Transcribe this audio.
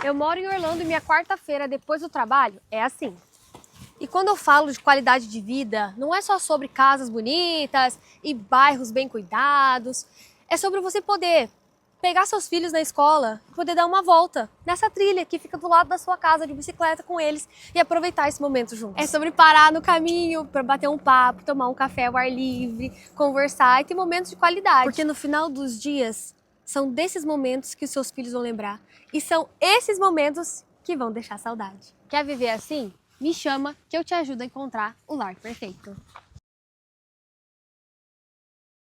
Eu moro em Orlando e minha quarta-feira depois do trabalho é assim. E quando eu falo de qualidade de vida, não é só sobre casas bonitas e bairros bem cuidados. É sobre você poder pegar seus filhos na escola e poder dar uma volta nessa trilha que fica do lado da sua casa de bicicleta com eles e aproveitar esse momento juntos. É sobre parar no caminho para bater um papo, tomar um café ao ar livre, conversar e ter momentos de qualidade. Porque no final dos dias, são desses momentos que os seus filhos vão lembrar. E são esses momentos que vão deixar saudade. Quer viver assim? Me chama que eu te ajudo a encontrar o lar perfeito.